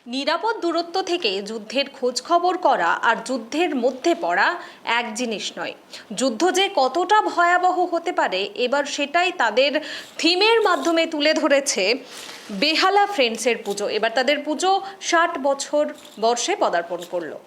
নিরাপদ দূরত্ব থেকে যুদ্ধের খোঁজ খবর করা আর যুদ্ধের মধ্যে পড়া এক জিনিস নয়। যুদ্ধ যে কতটা ভয়াবহ হতে পারে এবার সেটাই তাদের থিমের মাধ্যমে তুলে ধরেছে বেহালা ফ্রেন্ডসের পুজো। এবার তাদের পুজো 60 বছর বর্ষে পদার্পণ করলো।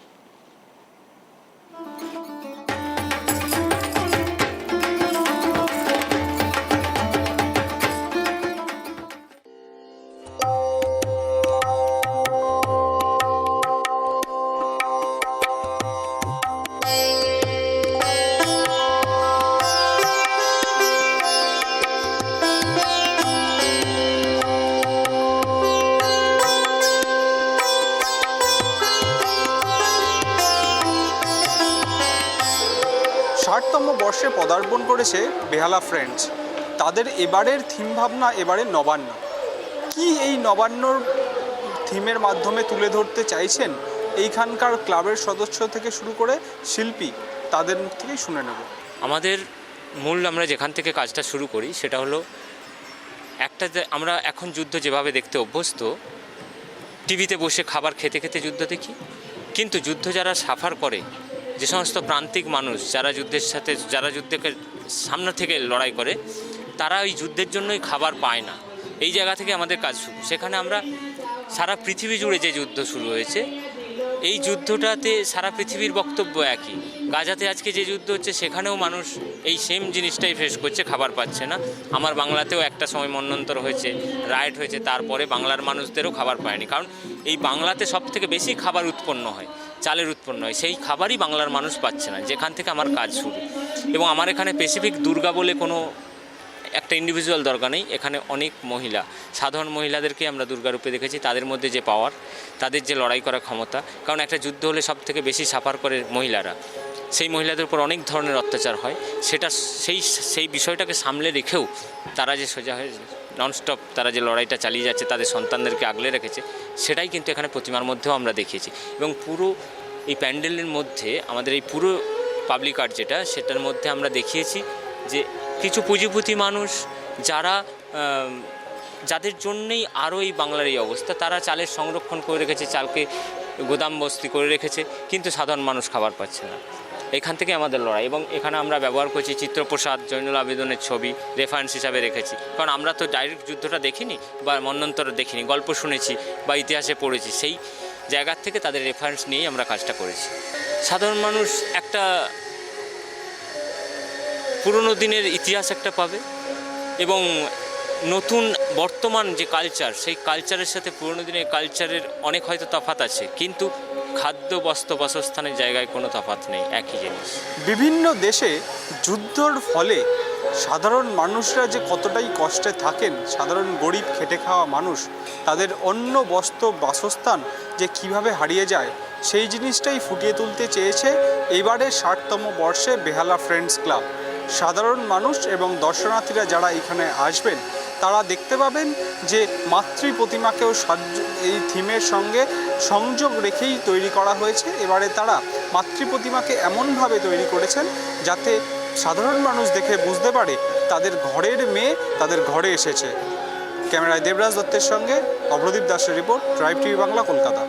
ষাটতম বর্ষে পদার্পণ করেছে বেহালা ফ্রেন্ডস। তাদের এবারের থিম ভাবনা এবারে নবান্ন। কি এই নবান্নর থিমের মাধ্যমে তুলে ধরতে চাইছেন এইখানকার ক্লাবের সদস্য থেকে শুরু করে শিল্পী, তাদের মুখ থেকেই শুনে নেব। আমাদের আমরা যেখান থেকে কাজটা শুরু করি সেটা হলো একটা, আমরা এখন যুদ্ধ যেভাবে দেখতে অভ্যস্ত, টিভিতে বসে খাবার খেতে খেতে যুদ্ধ দেখি, কিন্তু যুদ্ধ যারা সাফার করে, যে সমস্ত প্রান্তিক মানুষ যারা যুদ্ধকে সামনে থেকে লড়াই করে, তারা ওই যুদ্ধের জন্যই খাবার পায় না। এই জায়গা থেকে আমাদের কাজ শুরু। সেখানে আমরা সারা পৃথিবী জুড়ে যে যুদ্ধ শুরু হয়েছে, এই যুদ্ধটাতে সারা পৃথিবীর বক্তব্য একই। গাজাতে আজকে যে যুদ্ধ হচ্ছে সেখানেও মানুষ এই সেম জিনিসটাই ফেস করছে, খাবার পাচ্ছে না। আমার বাংলাতেও একটা সময় মন্বন্তর হয়েছে, রাইট হয়েছে, তারপরে বাংলার মানুষদেরও খাবার পায়নি। কারণ এই বাংলাতে সব থেকে বেশি খাবার উৎপন্ন হয়, চালের উৎপন্ন হয়, সেই খাবারই বাংলার মানুষ পাচ্ছে না। যেখান থেকে আমার কাজ শুরু। এবং আমার এখানে স্পেসিফিক দুর্গা বলে কোনো একটা ইন্ডিভিজুয়াল দরকার নেই। এখানে অনেক মহিলা, সাধারণ মহিলাদেরকে আমরা দুর্গারূপে দেখেছি। তাদের মধ্যে যে পাওয়ার, তাদের যে লড়াই করার ক্ষমতা, কারণ একটা যুদ্ধ হলে সব থেকে বেশি সাফার করে মহিলারা। সেই মহিলাদের উপর অনেক ধরনের অত্যাচার হয়, সেটা সেই বিষয়টাকে সামলে রেখেও তারা যে সোজা হয়ে ননস্টপ তারা যে লড়াইটা চালিয়ে যাচ্ছে, তাদের সন্তানদেরকে আগলে রেখেছে, সেটাই কিন্তু এখানে প্রতিমার মধ্যেও আমরা দেখিয়েছি। এবং পুরো এই প্যান্ডেলের মধ্যে আমাদের এই পুরো পাবলিক আর্ট যেটা, সেটার মধ্যে আমরা দেখিয়েছি যে কিছু পুঁজিপতি মানুষ যাদের জন্যেই আরও এই বাংলার এই অবস্থা, তারা চালের সংরক্ষণ করে রেখেছে, চালকে গোদাম বস্তি করে রেখেছে, কিন্তু সাধারণ মানুষ খাবার পাচ্ছে না। এখান থেকে আমাদের লড়াই। এবং এখানে আমরা ব্যবহার করছি চিত্রপ্রসাদ, জৈনুল আবেদনের ছবি রেফারেন্স হিসাবে রেখেছি। কারণ আমরা তো ডাইরেক্ট যুদ্ধটা দেখিনি বা মন্বন্তর দেখিনি, গল্প শুনেছি বা ইতিহাসে পড়েছি। সেই জায়গার থেকে তাদের রেফারেন্স নিয়েই আমরা কাজটা করেছি। সাধারণ মানুষ একটা পুরনো দিনের ইতিহাস একটা পাবে, এবং নতুন বর্তমান যে কালচার, সেই কালচারের সাথে পুরনো দিনের কালচারের অনেক হয়তো তফাৎ আছে, কিন্তু খাদ্য, বস্ত্র, বাসস্থানের জায়গায় কোনো তফাৎ নেই, একই জিনিস। বিভিন্ন দেশে যুদ্ধর ফলে সাধারণ মানুষরা যে কতটাই কষ্টে থাকেন, সাধারণ গরিব খেটে খাওয়া মানুষ, তাদের অন্ন, বস্ত্র, বাসস্থান যে কিভাবে হারিয়ে যায়, সেই জিনিসটাই ফুটিয়ে তুলতে চেয়েছে এবারে 60তম বর্ষে বেহালা ফ্রেন্ডস ক্লাব। সাধারণ মানুষ এবং দর্শনার্থীরা যারা এখানে আসবেন, তারা দেখতে পাবেন যে মাতৃ প্রতিমাকেও এই থিমের সঙ্গে সংযোগ রেখেই তৈরি করা হয়েছে। এবারে তারা মাতৃ প্রতিমাকে এমনভাবে তৈরি করেছেন যাতে সাধারণ মানুষ দেখে বুঝতে পারে তাদের ঘরের মেয়ে তাদের ঘরে এসেছে। ক্যামেরায় দেবরাজ দত্তের সঙ্গে অভ্রদীপ দাসের report, tribe TV Bangla, Kolkata.